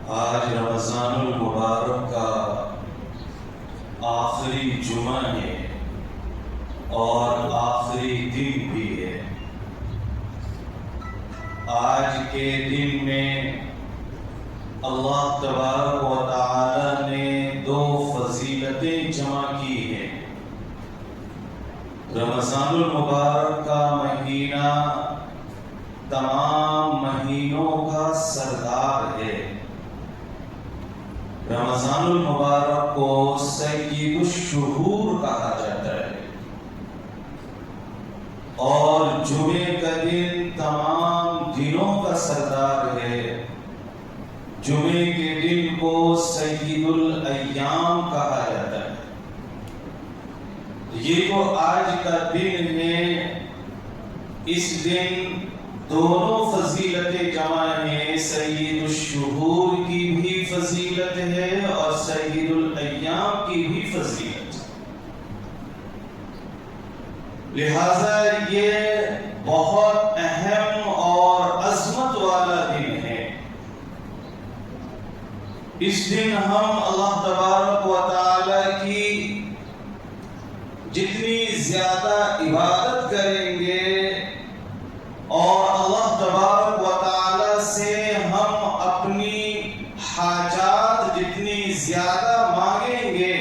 آج رمضان المبارک کا آخری جمعہ ہے اور آخری دن بھی ہے۔ آج کے دن میں اللہ تبارک و تعالی نے دو فضیلتیں جمع کی ہیں۔ رمضان المبارک کا مہینہ تمام مہینوں کا سردار ہے۔ رمضان المبارک کو سید الشہور کہا جاتا ہے، اور جمعے کا دن تمام دنوں کا سردار ہے۔ جمعے کے دن کو سید الایام کہا جاتا ہے۔ یہ جو آج کا دن ہے، اس دن دونوں فضیلتیں جمع ہیں۔ سید الشہور کی بھی فضیلت ہے اور سید الایام کی بھی فضیلت ہے، لہذا یہ بہت اہم اور عظمت والا دن ہے۔ اس دن ہم اللہ تبارک و تعالی کی جتنی زیادہ عبادت کریں گے اور اللہ تبارک و تعالی سے ہم اپنی حاجات جتنی زیادہ مانگیں گے،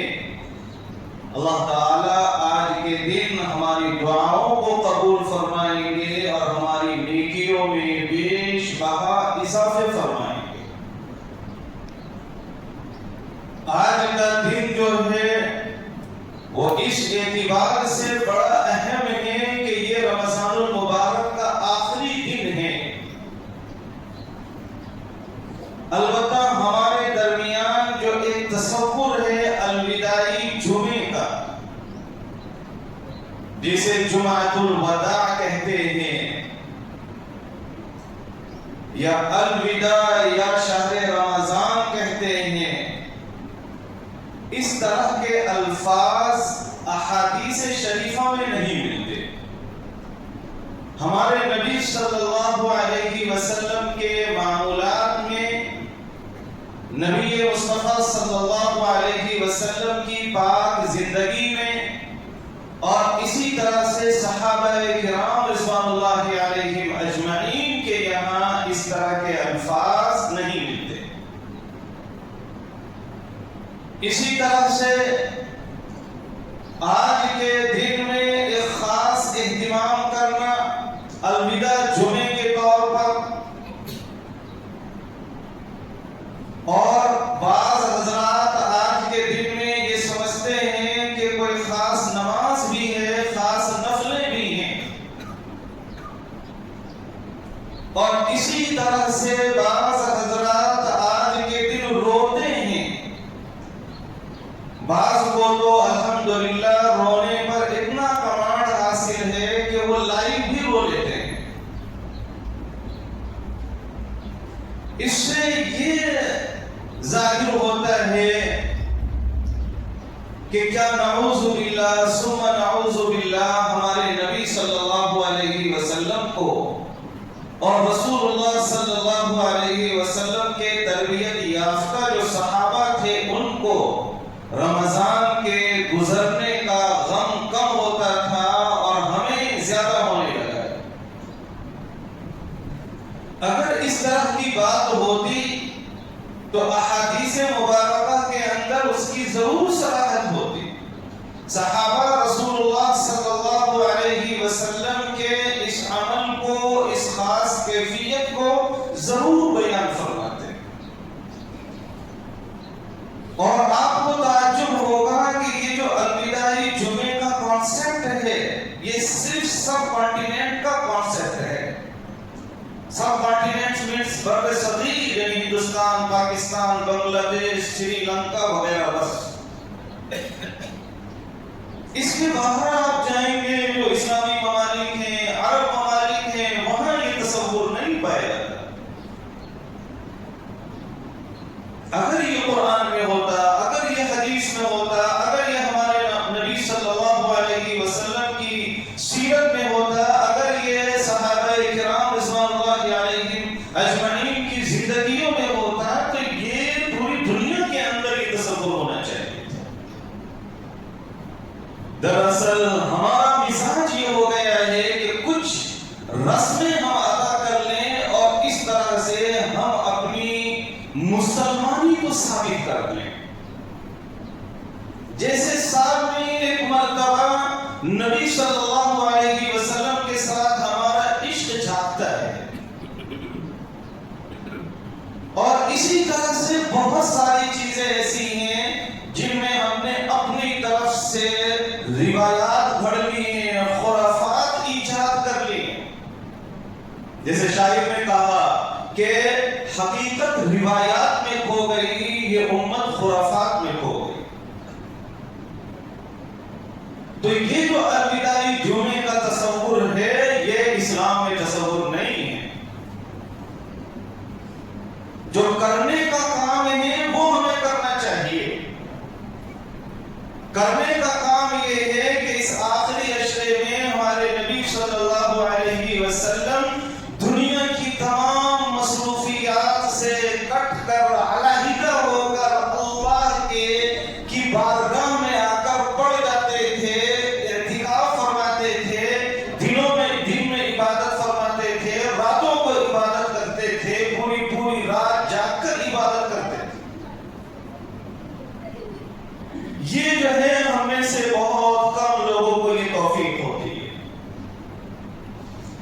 اللہ تعالی آج کے دن ہماری دعاؤں کو قبول فرمائیں گے اور ہماری نیکیوں میں بیش بہا اضافے فرمائیں گے۔ آج کا دن جو ہے وہ اس اعتبار سے بڑا اہم ہے کہ یہ رمضان المبارک کا آخری دن ہے۔ البتہ ہمارے درمیان جو ایک تصور ہے الوداعی جمعے کا، جسے جمعۃ الوداع کہتے ہیں، یا الوداع یا شہر رمضان کہتے ہیں، اس طرح کے الفاظ احادیث شریفہ میں نہیں ملتے۔ ہمارے نبی صلی اللہ علیہ وسلم کے معمولات میں، نبی مصطفیٰ صلی اللہ علیہ وسلم کی پاک زندگی میں، اور اسی طرح سے صحابہ کرام رضوان اللہ علیہم اجمعین کے یہاں اس طرح کے الفاظ نہیں ملتے۔ اسی طرح سے آج کے دن میں ایک خاص اہتمام کرنا الوداع جمعے کے طور پر، اور بعض حضرات آج کے دن میں یہ سمجھتے ہیں کہ کوئی خاص نماز بھی ہے، خاص نفلیں بھی ہیں، اور اسی طرح سے بعض حضرات آج کے دن روتے ہیں۔ بعض کو تو الحمدللہ رونے پر اتنا کمانڈ حاصل ہے کہ وہ لائیو بھی رو لیتے ہیں۔ اس سے یہ ظاہر ہوتا ہے کہ کیا نعوذ باللہ ثم نعوذ باللہ ہمارے نبی صلی اللہ علیہ وسلم کو اور رسول اللہ صلی اللہ علیہ وسلم کے تربیت یافتہ جو صحابہ تھے، ان کو رمضان کے گزرنے کا غم کم ہوتا تھا اور ہمیں زیادہ ہونے لگا ہے۔ اگر اس طرح کی بات ہوتی تو احادیث مبارکہ کے اندر اس کی ضرور صراحت ہوتی۔ صحابہ رسول اللہ صلی اللہ علیہ وسلم کے اس عمل کو، اس خاص کیفیت کو ضرور بیان فرماتے، اور آپ کو تعجب ہوگا کہ یہ جو الوداعی جمعے کا کانسیپٹ ہے، یہ صرف سب کانٹیننٹ کا کانسیپٹ ہے۔ سب کانٹیننٹ مینس بر صغیر، یعنی ہندوستان، پاکستان، بنگلہ دیش، سری لنکا وغیرہ، بس۔ اس کے باہر آپ جائیں گے جو اسلامی ممالک ہیں، عرب ممالک ہیں، وہاں یہ تصور نہیں پایا جاتا۔ اگر یہ قرآن میں ہوتا، اگر یہ حدیث میں ہوتا، اگر یہ ہمارے نبی صلی اللہ علیہ وسلم کی سیرت میں ہوتا، اگر یہ صحابہ کرام رضوان اللہ علیہم اجمعین کی زندگیوں میں ہوتا، تو یہ دراصل ہمارا مزاج یہ ہو گیا ہے کہ کچھ رسمیں ہم ادا کر لیں اور اس طرح سے ہم اپنی مسلمانی کو ثابت کر لیں. جیسے سال میں ایک مرتبہ نبی صلی اللہ علیہ وسلم کے ساتھ ہمارا عشق جاگتا ہے، اور اسی طرح سے بہت ساری چیزیں ایسی ہیں جن میں ہم نے اپنی طرف سے روایات گھڑ لی ہیں، خرافات ایجاد کر لی ہیں. جیسے شاعر نے کہا کہ حقیقت روایات میں کھو گئی، یہ امت خرافات میں کھو گئی. تو یہ جو الوداعی جمعے کا تصور ہے، یہ اسلام میں تصور نہیں ہے. جو کرنے کا کام ہے وہ ہمیں کرنا چاہیے. کرنے کا کام یہ ہے کہ اس آخری عشرے میں ہمارے نبی صلی اللہ علیہ وسلم دنیا کی تمام مصروفیات سے کٹ کر علیحدہ ہو کر اللہ کی بارگاہ میں آ کر پڑ جاتے تھے، اعتکاف فرماتے تھے، دن میں عبادت فرماتے تھے، راتوں کو عبادت کرتے تھے، پوری رات جاگ کر عبادت کرتے تھے. یہ جو ہے ہم میں سے بہت کم لوگوں کو یہ توفیق ہوتی ہے.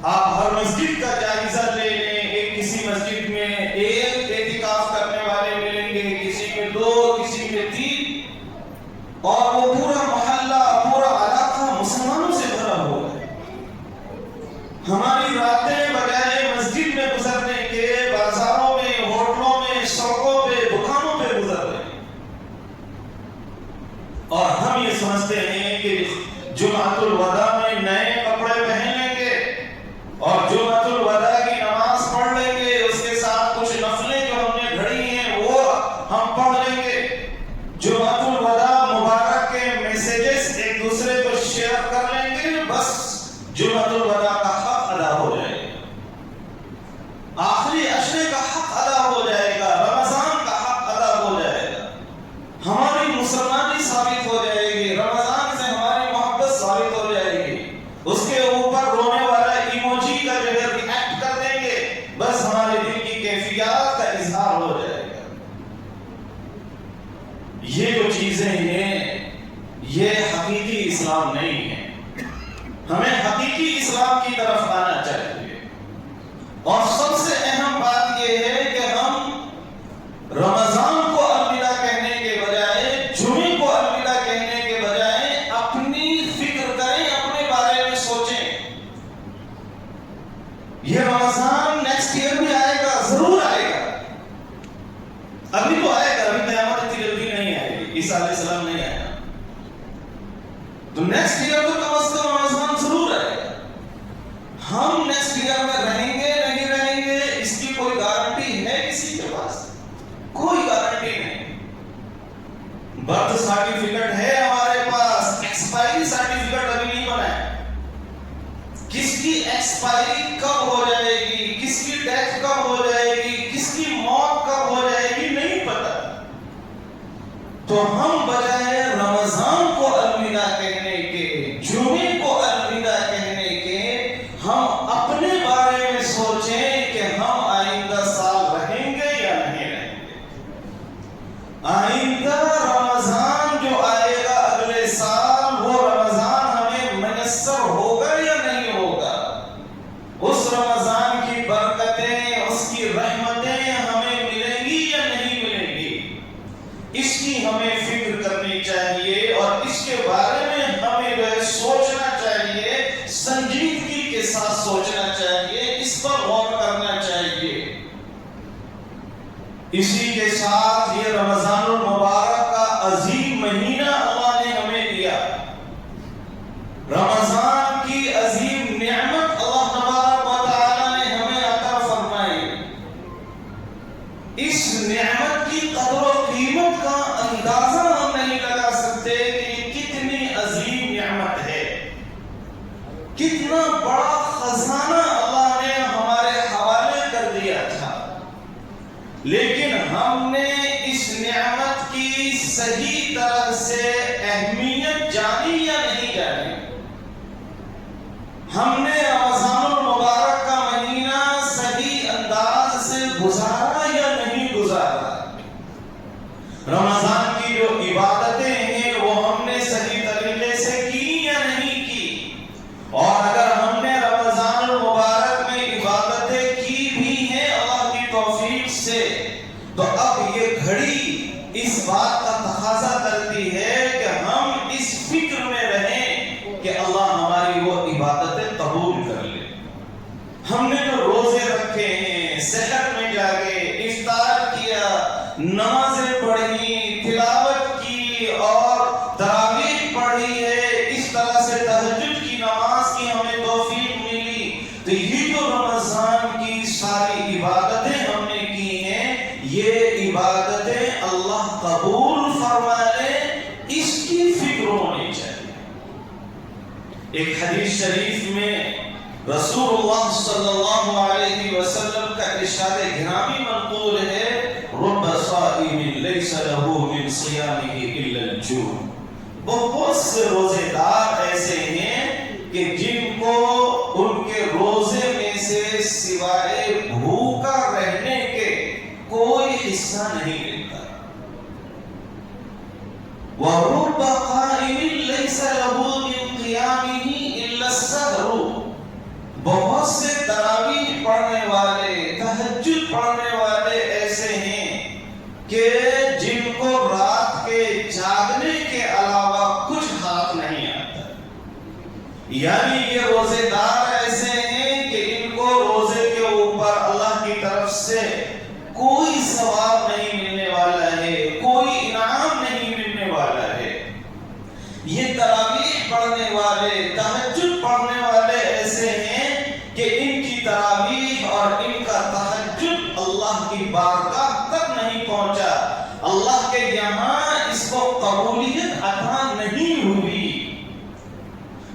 آپ ہر مسجد کا جائزہ لے لیں، کسی مسجد میں ایک اعتکاف کرنے والے ملیں گے، کسی میں 2، کسی میں 3، اور وہ پورا محلہ، پورا علاقہ مسلمانوں سے بھرا ہوا ہے. ہماری راتیں بجائے مسجد میں گزرنے کے بازاروں میں، ہوٹلوں میں، سڑکوں پہ، دکانوں پہ گزر رہے ہیں. اور ہم یہ سمجھتے ہیں کہ جمعۃ الوداع میں نئے کپڑے پہن لیں گے اور جمعۃ الوداع کی نماز پڑھ لیں گے، اس کے ساتھ کچھ نفلیں جو ہم نے گھڑی ہیں وہ ہم پڑھ لیں گے. جمعۃ الوداع مبارک کے میسیجز ایک دوسرے کو شیئر کر لیں گے، بس جمعۃ الوداع کا حق ادا ہو جائے گا، آخری عشرے کا حق ادا ہو جائے گا، رمضان کا حق ادا ہو جائے گا، ہماری مسلمانی ثابت ہو جائے گی، رمضان سے ہماری محبت ثابت ہو جائے گی. اس کے اوپر رونے والا ایموجی کا جو ہے ریئیکٹ کر دیں گے، بس ہمارے دل کی کیفیات کا اظہار ہو جائے گا. یہ جو چیزیں ہیں یہ حقیقی اسلام نہیں ہے. ہمیں حقیقی اسلام کی طرف آنا چاہیے. اور سب سے اہم بات یہ ہے کہ ہم رمضان کو الوداع کہنے کے بجائے، جمعے کو الوداع کہنے کے بجائے اپنی فکر کریں، اپنے بارے میں سوچیں. یہ رمضان نیکسٹ ایئر بھی آئے گا، ضرور آئے گا. ابھی تو آئے گا، ابھی قیامت اتنی جلدی نہیں آئے گی، عیسیٰ علیہ السلام نہیں آئے گا. تو نیکسٹ ایئر تو کم از کم رمضان ضرور آئے گا. ہم نیکسٹ ایئر میں رہیں گے نہیں رہیں گے اس کی کوئی گارنٹی ہے کسی کے پاس؟ کوئی گارنٹی نہیں. برتھ سرٹیفکیٹ ہے ہمارے پاس، ایکسپائری سرٹیفکیٹ ابھی نہیں بنا ہے. کس کی ایکسپائری کب ہو جائے گی، کس کی ڈیتھ کب ہو جائے گی، کس کی موت کب ہو جائے گی، نہیں پتا. تو ہم بجائے رمضان کو الوداع کہنے کے، جمعے کو الوداع کہنے کے، ہم اپنے بارے میں سوچیں کہ ہم آئندہ سال رہیں گے یا نہیں رہیں گے. آئندہ رمضان جو آئے گا اگلے سال، وہ رمضان ہمیں میسر ہوگا یا نہیں ہوگا؟ اس رمضان کی برکتیں، اس کی رحمتیں ہمیں ملیں گی یا نہیں ملیں گی؟ اس کی ہمیں فکر کرنی چاہیے اور اس کے بارے میں ہمیں جو ہے سوچنا چاہیے، سنجیدگی کے ساتھ سوچنا چاہیے، اس پر غور کرنا چاہیے. اسی کے ساتھ یہ رمضان المبارک کا عظیم مہینہ اللہ نے ہمیں دیا. رمضان کی عظیم نعمت اللہ تبارک و تعالی نے ہمیں عطا فرمائی. اس نعمت کی قدر و قیمت کا اندازہ ہم نہیں لگا سکتے کہ یہ کتنی عظیم نعمت ہے، کتنا بڑا خزانہ اللہ نے ہمارے حوالے کر دیا تھا. لیکن ہم نے اس نعمت کی صحیح طرح سے اہمیت جانی یا نہیں جانی؟ ہم نے رمضان المبارک کا مہینہ صحیح انداز سے گزارا یا نہیں گزارا؟ رمضان کی جو عبادتیں ہیں وہ ہم نے صحیح طریقے سے کی یا نہیں کی؟ اور اگر ہم نے رمضان المبارک میں عبادتیں کی بھی ہیں اللہ کی توفیق سے، تو اب یہ گھڑی اس بات کا تقاضا کرتی ہے کہ ہم اس فکر میں رہیں کہ اللہ ہماری وہ عبادتیں قبول کر لے۔ ہم نے جو روزے رکھے ہیں، سحر میں جاگے، افطار کیا، نمازیں پڑھی، تلاوت کی اور تراویح پڑھی ہے، اس طرح سے تہجد کی نماز کی ہمیں توفیق ملی، تو یہ جو رمضان کی ساری عبادتیں ہم نے کی ہیں، یہ عبادتیں اللہ قبول فرما لے، اس کی فکر ہونی چاہیے۔ ایک حدیث شریف میں رسول اللہ صلی اللہ علیہ وسلم کا ارشاد گرامی منقول ہے، رب صائم لیس له من صیامہ الا الجوع۔ بہت سے روزے دار ایسے ہیں کہ جن کو ان کے روزے میں سے سوائے بھوکا رہنے کے کوئی حصہ نہیں ملتا۔ وَرُبَّ قَائِمٍ لَيْسَ لَهُ مِنْ قِيَامِهِ إِلَّا السَّهْرُ۔ بہت سے تراویح پڑھنے والے، تہجد پڑھنے والے ایسے ہیں کہ جن کو رات کے جاگنے کے علاوہ کچھ ہاتھ نہیں آتا، یعنی یہ روزے دار ایسے ہیں کہ ان کو روزے کے اوپر اللہ کی طرف سے کوئی ثواب نہیں ملنے والا ہے، کوئی انعام نہیں ملنے والا ہے۔ یہ تراویح پڑھنے والے، تہجد پڑھنے والے ایسے ہیں کہ ان کی تراویح اور ان کا تہجد اللہ کی بارگاہ تک نہیں پہنچا، اللہ کے یہاں اس کو قبولیت عطا نہیں ہوئی۔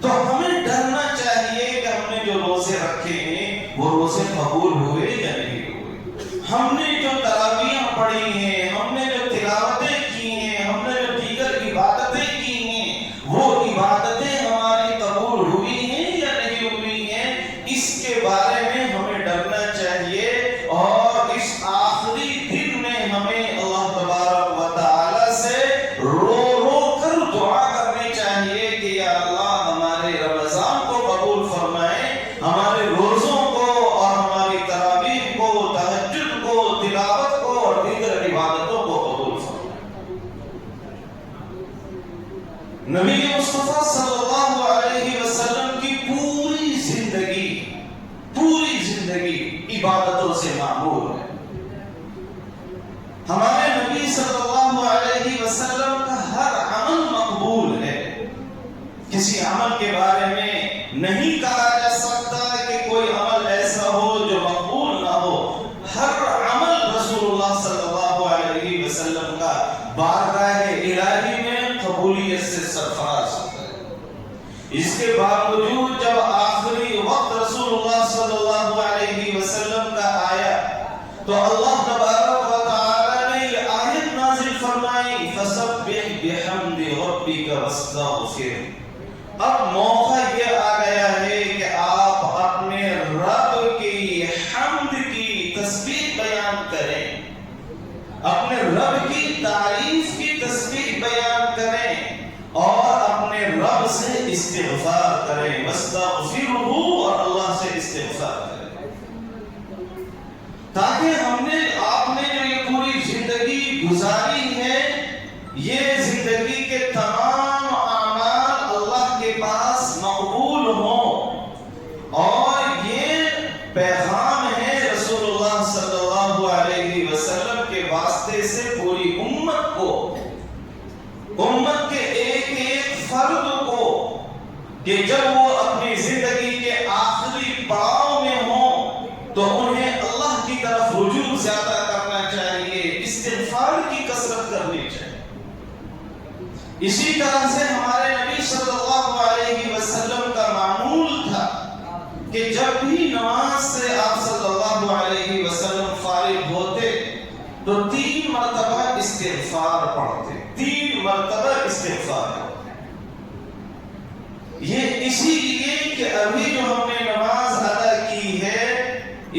تو ہمیں ڈرنا چاہیے کہ ہم نے جو روزے رکھے ہیں وہ روزے قبول ہوئے یا نہیں ہوئے۔ ہم نے جو تراویح پڑھی ہیں، ہم نے جو تلاوتیں کی ہیں، ہم نے جو دیگر عبادتیں کی ہیں، وہ عبادتیں ہماری قبول ہوئی ہیں یا نہیں ہوئی ہیں، اس کے بارے میں ہمیں ڈرنا چاہیے۔ اور اس آخری دن میں ہمیں اللہ تبارک و تعالی سے رو رو کر دعا کرنی چاہیے کہ یا اللہ ہمارے رمضان کو قبول فرمائے، ہمارے روزوں کو اور ہماری تراویح کو، تہجد کو، تلاوت کو اور دیگر عبادتوں کو قبول فرمائے۔ نبی مصطفیٰ صلی اللہ علیہ وسلم کی پوری زندگی عبادتوں سے معمور ہے۔ ہمارے نبی صلی اللہ علیہ وسلم کا ہر عمل مقبول ہے۔ کسی عمل کے بارے میں نہیں کہا جا سکتا کہ کوئی عمل ایسا ہو جو مقبول نہ ہو۔ ہر عمل رسول اللہ صلی اللہ علیہ وسلم کا بارگاہ الہی میں قبولیت سے سرفراز ہوتا ہے۔ اس کے باوجود جب آخری وقت رسول اللہ صلی اللہ علیہ وسلم کا آیا تو اللہ تبارک و تعالی نے یہ آیت نازل فرمائی، فَسَبِّحْ بِحَمْدِ رَبِّكَ وَاسْتَغْفِرْ۔ اب موقع یہ آ گیا ہے کہ آپ اپنے رب کی حمد کی تسبیح بیان کریں، اپنے رب کی تعریف کی تسبیح بیان کریں اور اپنے رب سے استغفار کریں، وَاسْتَغْفِرْهُ، اور اللہ سے استغفار کریں، تاکہ آپ نے جو یہ پوری زندگی گزاری ہے، یہ زندگی کے تمام اعمال اللہ کے پاس مقبول ہوں۔ اور یہ پیغام ہے رسول اللہ صلی اللہ علیہ وسلم کے واسطے سے پوری امت کو، امت کے ایک ایک فرد کو، کہ جب وہ اپنی زندگی کے آخری پڑاؤ میں ہوں تو انہیں اللہ کی طرف رجوع زیادہ کرنا چاہیے، استغفار کی کثرت کرنی چاہیے۔ اسی طرح سے ہمارے نبی صلی اللہ علیہ وسلم کا معمول تھا کہ جب بھی نماز سے آپ صلی اللہ علیہ وسلم فارغ ہوتے تو 3 مرتبہ استغفار پڑھتے ہیں، 3 مرتبہ استغفار پڑھتے ہیں۔ یہ اسی لیے کہ ابھی جو ہم نے نماز ادا کی ہے،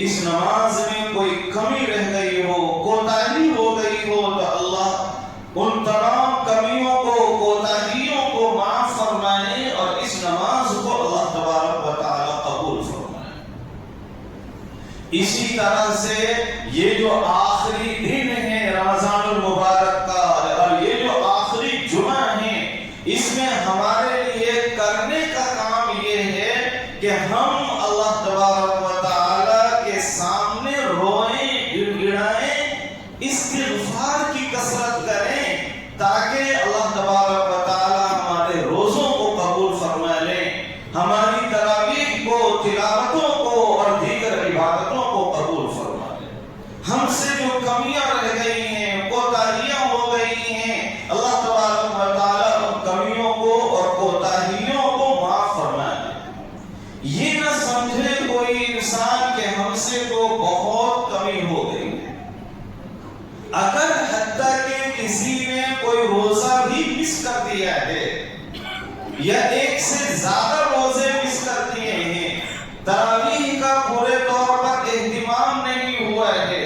اس نماز میں کوئی کمی رہ گئی ہو، کوتاہی ہو گئی ہو، تو اللہ ان تمام کمیوں کو، کوتاہیوں کو معاف فرمائے اور اس نماز کو اللہ تبارک و تعالی قبول فرمائے۔ اسی طرح سے یہ جو آخری دن ہے رمضان المبارک کا، اور یہ جو آخری جمعہ ہے، اس میں ہمارے لیے کرنے کا کام یہ ہے کہ ہم اللہ تبارک و تعالی کے سامنے روئیں، گڑ گڑائیں، استغفار کی کثرت کریں، تاکہ اللہ تبارک و تعالی ہمارے روزوں کو قبول فرما لے، ہماری تراویح کو، تلاوتوں کو اور دیگر عبادتوں کو قبول فرما لے۔ ہم سے جو کمیاں رہ گئی ہیں، کوتاہیاں ہو گئی ہیں، اللہ تبارک و تعالی ان کمیوں کو اور کوتاہیوں کو معاف فرما لے۔ یہ نہ سمجھے کوئی انسان کہ ہم سے تو بہت کمی ہو گئی ہے۔ اگر حتیٰ کہ کسی نے کوئی روزہ بھی مس کر دیا ہے یا ایک سے زیادہ روزے مس کر دیے ہیں، تراویح کا پورے طور پر اہتمام نہیں ہوا ہے،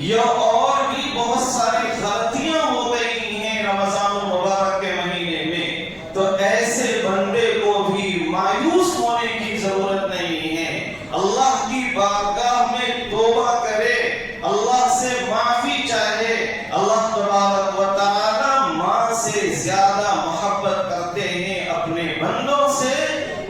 یا اور بھی بہت ساری غلطیاں ہو گئی ہیں رمضان المبارک کے مہینے میں، تو ایسے بندے کو بھی مایوس ہونے کی ضرورت نہیں ہے۔ اللہ کی بارگاہ میں توبہ کرے، اللہ سے معافی چاہے۔ اللہ تبارک و تعالی ماں سے زیادہ محبت کرتے ہیں اپنے بندوں سے۔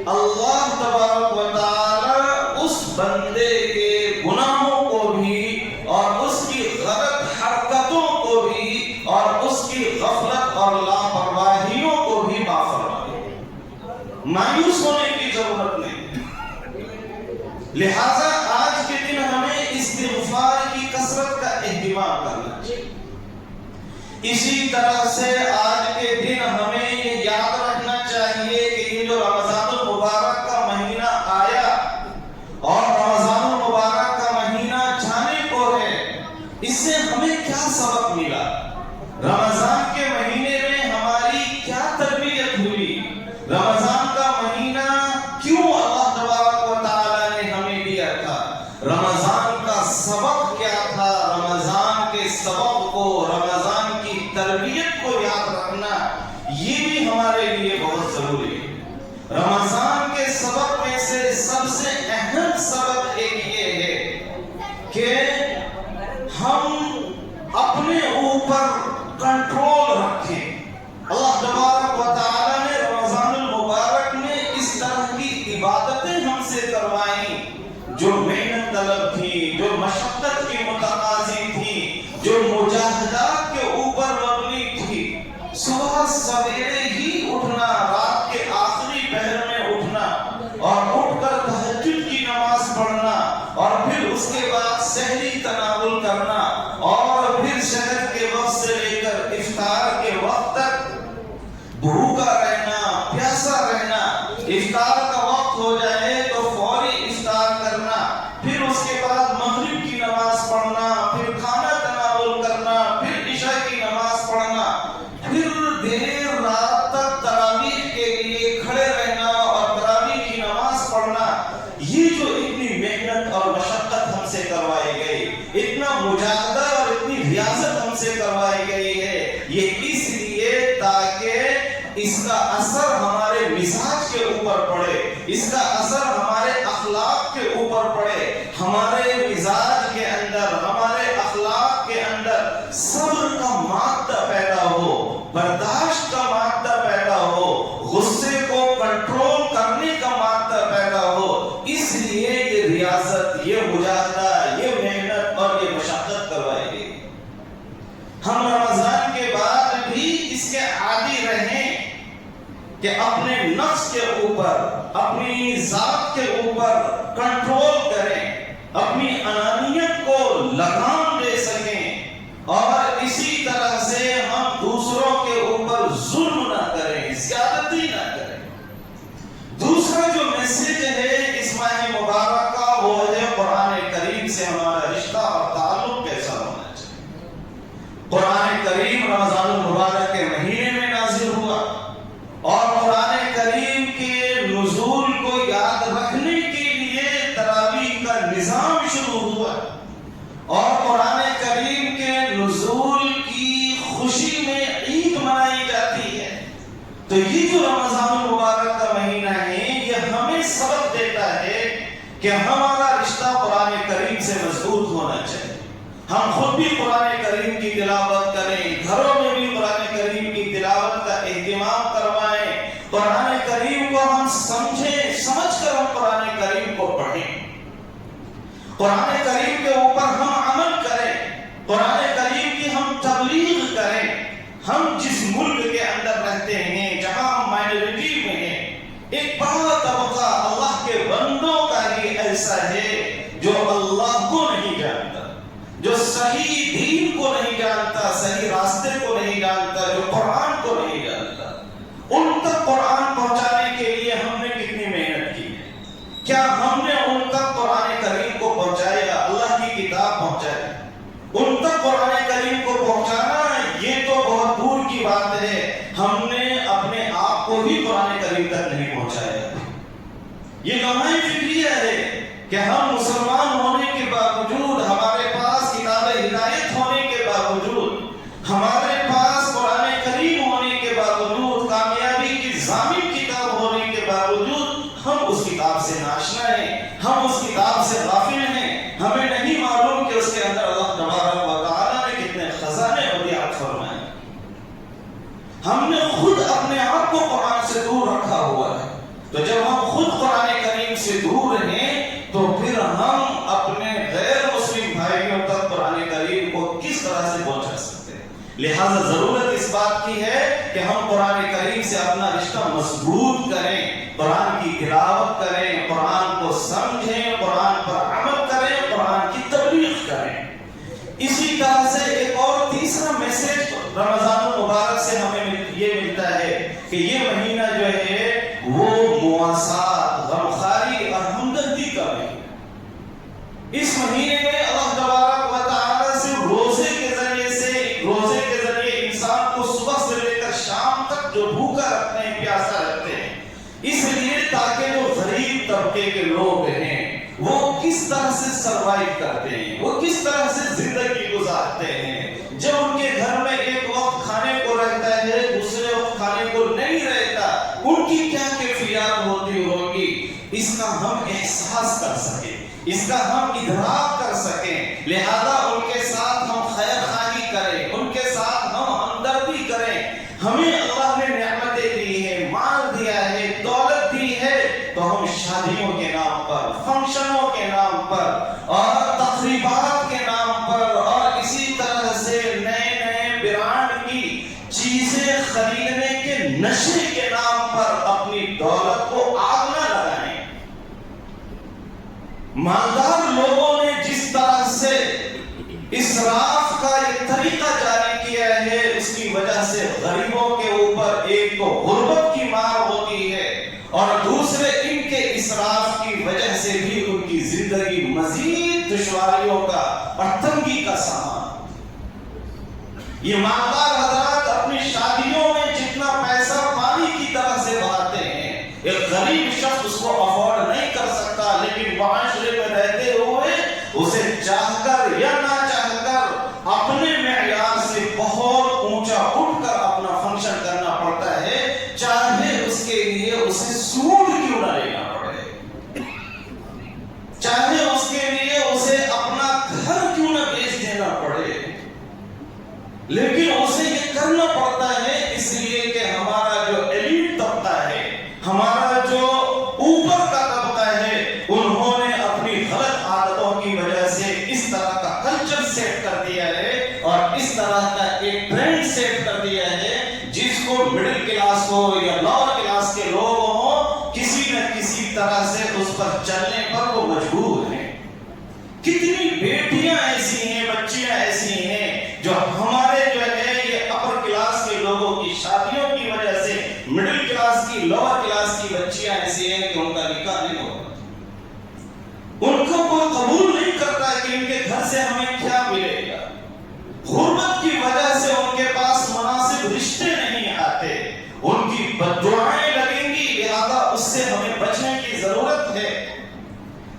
اللہ تبارک و تعالی اس بندے کے گناہوں کو بھی اور اس کی غلط حرکتوں کو بھی اور اس کی غفلت اور لاپرواہیوں کو بھی معاف فرمائے۔ مایوس ہونے کی ضرورت نہیں۔ لہذا آج کے دن ہمیں استغفار کی کثرت کا اہتمام کرنا چاہیے۔ اسی طرح سے آج کے دن ہمیں یہ یاد رکھنا چاہیے کہ یہ جو رمضان المبارک کا مہینہ آیا اور رمضان المبارک کا مہینہ جانے کو ہے، اس سے ہمیں کیا سبق ملا؟ رمضان کے مہینے میں ہماری کیا تربیت ہوئی؟ رمضان کا مہینہ کیوں اللہ تبارک و تعالی نے ہمیں دیا تھا؟ رمضان کا سبق کیا تھا؟ رمضان کے سبق کو، رمضان کی تربیت کو یاد رکھنا یہ بھی ہمارے لیے بہت ضروری ہے۔ رمضان کے سبق میں سے سب سے اہم سبق ایک یہ ہے کہ ہم اپنے اوپر کنٹرول رکھیں۔ اللہ تبارک و تعالی نے رمضان المبارک میں اس طرح کی عبادتیں ہم سے کروائیں جو محنت طلب تھی، جو مشقت کی متقاضی تھی، جو مجاہدات کے اوپر مبنی تھی۔ صبح سویرے ہی اٹھنا، رات کے آخری پہر میں اٹھنا اور اٹھ کر تہجد کی نماز پڑھنا اور پھر اس کے بعد سحری تناول کرنا اور پھر شہر کے وقت سے لے کر افطار کے وقت تک بھوکا رہنا، پیاسا رہنا، افطار کا وقت ہو جائے تو فوری افطار کرنا، پھر اس کے بعد مغرب کی نماز پڑھنا، پھر کھانا تناول کرنا، پھر عشاء کی نماز پڑھنا، پھر دیر رات تک تراویح کے لیے کھڑے رہنا اور تراویح کی نماز پڑھنا۔ یہ جو اتنی محنت اور مشقت ہم سے کروائی گئی، اتنا مجاہدہ اور اتنی ریاضت ہم سے کروائی گئی ہے، یہ اس لیے تاکہ اس کا اثر ہمارے مزاج کے اوپر پڑے، اس کا اثر ہمارے اخلاق کے اوپر پڑے، ہمارے مزاج کے اندر، ہمارے اخلاق کے اندر صبر کا مادہ پیدا ہو، برداشت کا مادہ پیدا ہو، غصے کو کنٹرول کرنے کا مادہ پیدا ہو۔ اس لیے یہ ریاضت، یہ مجاہدہ، یہ محنت اور یہ مشقت کروائی گئی۔ ہم رمضان کے بعد بھی اس کے عادی رہیں کہ اپنے نفس کے اوپر، اپنی ذات کے اوپر کنٹرول کریں، اپنی انانیت کو لگام دے سکیں اور اسی طرح سے ہم دوسروں کے اوپر ظلم نہ کریں، زیادتی نہ کریں۔ دوسرا جو میسج ہے اس ماہ مبارک کا وہ ہے قرآن کریم سے ہمارا رشتہ اور تعلق کیسا ہونا چاہیے۔ تو یہ جو رمضان المبارک کا مہینہ ہے یہ ہمیں سبق دیتا ہے کہ ہمارا رشتہ قرآن کریم سے مضبوط ہونا چاہیے. ہم خود بھی قرآن کریم کی تلاوت کریں، گھروں میں بھی قرآن کریم کی تلاوت کا اہتمام کروائیں، قرآن کریم کو ہم سمجھیں، سمجھ کر ہم قرآن کریم کو پڑھیں، قرآن کریم کے اوپر ہم عمل کریں، قرآن کریم کی ہم تبلیغ کریں. ہم جس ملک کے اندر رہتے ہیں جہاں ہم مائنورٹی میں ہیں، ایک بڑا طبقہ اللہ کے بندوں کا ہی ایسا ہے جو اللہ کو نہیں جانتا، جو صحیح دین کو نہیں جانتا، صحیح راستے کو نہیں جانتا، جو قرآن کو نہیں جانتا. ان تک قرآن پہنچانے کے لیے ہم نے کتنی محنت کی ہے؟ کیا ہم نے ان تک قرآن کریم کو پہنچایا؟ اللہ کی کتاب پہنچایا، ان تک قرآن کریم کو پہنچانا یہ تو بہت دور کی بات ہے. ہم نے اپنے آپ کو بھی قرآن کریم تک نہیں پہنچایا. یہ لمحہ فکریہ ہے کہ ہم مسلمان ہونے کے باوجود، ہمارے پاس کتاب ہدایت ہونے کے باوجود، ہمارے پاس قرآن کریم ہونے کے باوجود، کامیابی کی ضامن کتاب ہونے کے باوجود ہم اس کتاب سے ناشنا ہیں، ہم اس کتاب سے غافل ہیں. ہمیں نہیں معلوم کہ اس کے اندر اللہ تبارک و تعالیٰ نے کتنے خزانے عطیات فرمائے. ہم نے خود اپنے آپ کو قرآن سے دور رکھا ہوا ہے. تو جب ہم خود قرآن کریم سے دور ہیں تو پھر ہم اپنے غیر مسلم بھائیوں تک قرآن کریم کو کس طرح سے پہنچا سکتے ہیں؟ لہذا ضرورت اس بات کی ہے کہ ہم قرآن کریم سے اپنا رشتہ مضبوط کریں، قرآن کی تلاوت کریں، قرآن کو سمجھیں، قرآن پر عمل کریں، قرآن کی تبلیغ کریں. اسی طرح سے ایک اور تیسرا میسج رمضان المبارک سے ہمیں یہ ملتا ہے کہ یہ مہینہ جو ہے وہ مواسات، غمخواری اور ہمدردی کا مہینہ. اس مہینے میں اللہ تبارک و تعالیٰ سے روزے کے ذریعے انسان کو صبح سے لے کر شام تک جو بھوکا رکھتے ہیں، پیاسا رکھتے ہیں، اس لیے تاکہ جو غریب طبقے کے لوگ ہیں وہ کس طرح سے سروائیو کرتے ہیں، وہ کس طرح سے زندگی گزارتے ہیں. جب ان کے گھر میں ایک وقت کھانے کو رہتا ہے، دوسرے وقت کھانے کو نہیں رہتا، ان کی کیا کیفیات ہوتی ہوگی، اس کا ہم احساس کر سکیں، اس کا ہم ادراک کر سکیں. لہذا ان کے ساتھ ہم خیر خواہی کریں، ان کے ساتھ ہم ہمدردی کریں. ہمیں اللہ نے نعمتیں دی ہے، مال دیا ہے، دولت دی ہے، تو ہم شادیوں کے نام پر، فنکشنوں کے نام پر اور تقریبات کے نام پر اور اسی طرح سے نئے برانڈ کی چیزیں خریدنے کے نشے کے نام پر اپنی دولت کو آگ نہ لگائیں. مالدار لوگوں نے جس طرح سے اسراف کا ایک طریقہ جاری کیا ہے، اس کی وجہ سے غریبوں کے اوپر ایک تو غربت کی مار ہوتی ہے اور دوسرے ان کے اسراف کی وجہ سے بھی ان کی زندگی مزید دشواریوں کا اور تنگی کا سامان. یہ مالدار حضرات اپنی شادیوں میں جتنا پیسہ پانی کی طرح سے بہاتے ہیں، ایک غریب شخص اس کو افورڈ نہیں کر سکتا، لیکن معاشرے میں رہتے ہوئے اسے چاہ کر یا نہ چاہ کر اپنے معیار سے بہت اونچا اٹھ کر اپنا فنکشن کرنا پڑتا ہے، چاہے اس کے لیے اسے سود کیوں نہ لینا پڑے، چاہے اس کے لیے اسے اپنا گھر کیوں نہ بیچ دینا پڑے، لیکن اسے یہ کرنا پڑتا ہے اس لیے کہ ہمارا جو ایلیٹ طبقہ ہے، ہمارا جو اوپر کا طبقہ ہے، انہوں نے اپنی غلط عادتوں کی وجہ سے اس طرح کا کلچر سیٹ کر دیا ہے اور اس طرح کا ایک ٹرینڈ سیٹ کر دیا ہے جس کو مڈل کلاس ہو یا لوور کلاس کے لوگ ہوں، کسی نہ کسی طرح سے اس پر چلنے پر وہ مجبور ہیں. کتنی بیٹیاں ایسی ہیں، بچیاں ایسی ہیں جو ہمارے جو ہے یہ اپر کلاس کے لوگوں کی شادیوں کی وجہ سے مڈل کلاس کی، لوور کلاس کی بچیاں ایسی ہیں کہ ان کا نکاح نہیں ہوتا، ان کو کوئی قبول نہیں کرتا کہ ان کے گھر سے ہمیں کیا ملے گا. غربت کی وجہ سے ان کے پاس مناسب رشتے نہیں آتے، ان کی بددعائیں لگیں گی، لہذا اس سے ہمیں بچنے کی ضرورت ہے.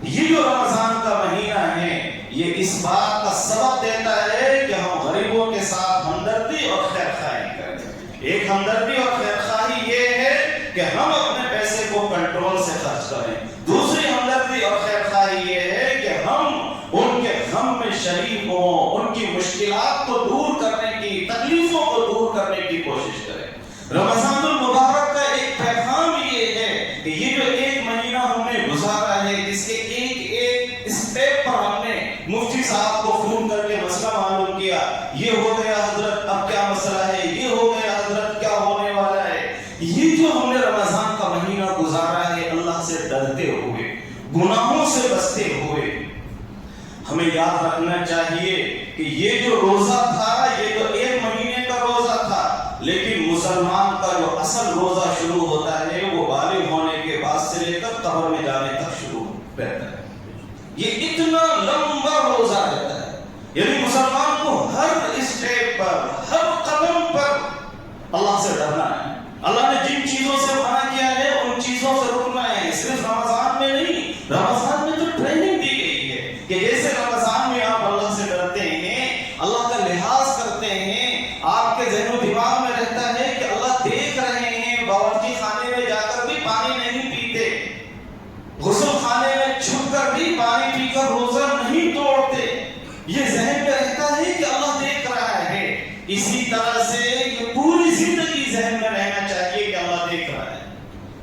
یہ جو رمضان کا مہینہ ہے یہ اس بات کا سبق دیتا ہے کہ ہم غریبوں کے ساتھ ہمدردی اور خیر خواہی کریں. ایک ہمدردی اور خیر خواہی یہ کہ ہم اپنے پیسے کو کنٹرول سے خرچ کریں. دوسری ہمدردی اور خیر خواہی یہ ہے کہ ہم ان کے غم میں شریک ہوں، ان کی مشکلات کو دور کرنے کی، تکلیفوں کو دور کرنے کی کوشش کریں. رمضان المبارک کا ایک پیغام یہ ہے کہ یہ جو ایک مہینہ ہم نے گزارا ہے، اس کے ایک ایک اسٹیپ پر ہم نے مفتی صاحب کو فون کر کے مسئلہ معلوم کیا. یہ ہو گیا حضرت، اب کیا مسئلہ ہے، یہ ہو گیا حضرت، کیا ہونے والا ہے. یہ جو ہم نے رمضان کا مہینہ گزارا ہے اللہ سے ڈرتے ہوئے، گناہوں سے بچتے ہوئے، ہمیں یاد رکھنا چاہیے کہ یہ جو روزہ تھا یہ تو ایک مہینے کا روزہ تھا، لیکن مسلمان کا جو اصل روزہ شروع ہوتا ہے وہ بالغ ہونے کے بعد سے لے کر قبر میں جانے تک شروع رہتا ہے. یہ اتنا لمبا روزہ رہتا ہے، یعنی مسلمان کو ہر اسٹیپ پر، ہر قدم پر اللہ سے ڈرنا ہے. اللہ نے جن چیزوں سے منع کیا ہے ان چیزوں سے رکنا ہے. صرف رمضان میں نہیں، رمضان میں تو ٹریننگ دی گئی ہے کہ جیسے رمضان میں آپ اللہ سے ڈرتے ہیں، اللہ کا لحاظ کرتے ہیں، آپ کے ذہن و دماغ میں رہتا ہے کہ اللہ دیکھ رہے ہیں، باورچی خانے میں جا کر بھی پانی نہیں پیتے، غسل خانے میں چھپ کر بھی پانی پی کر روزہ نہیں توڑتے، یہ ذہن میں رہتا ہے کہ اللہ دیکھ رہا ہے. اسی طرح سے یہ پوری زندگی ذہن میں رہنا چاہیے کہ اللہ دیکھ رہا ہے.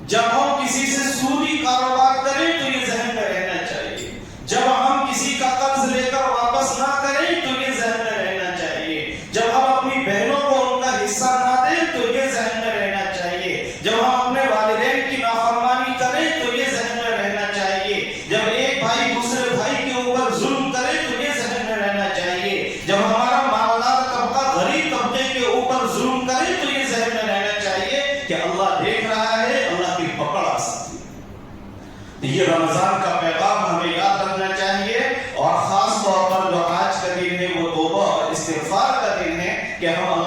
جب ہم کسی سے سودی کاروبار کریں تو یہ ذہن میں رہنا چاہیے. جب ہم کسی کا قرض لے کر واپس نہ کریں تو یہ ذہن میں رہنا چاہیے. جب ہم اپنی بہنوں کو ان کا حصہ نہ دیں تو یہ ذہن میں رہنا چاہیے. جب ہم اپنے والدین کی نافرمانی کریں تو یہ ذہن میں رہنا چاہیے. جب ایک بھائی دوسرے بھائی کے اوپر ظلم کرے تو یہ ذہن میں رہنا چاہیے. جب ہمارا مالدار طبقہ غریب طبقے کے اوپر ظلم کرے تو یہ ذہن میں رہنا چاہیے کہ اللہ دیکھ رہا ہے، اللہ کی پکڑ آ سکتی ہے. یہ رمضان کا پیغام ہمیں یاد رکھنا چاہیے، اور خاص طور پر جو آج کا دن ہے وہ توبہ اور استغفار کا دن ہے کہ ہم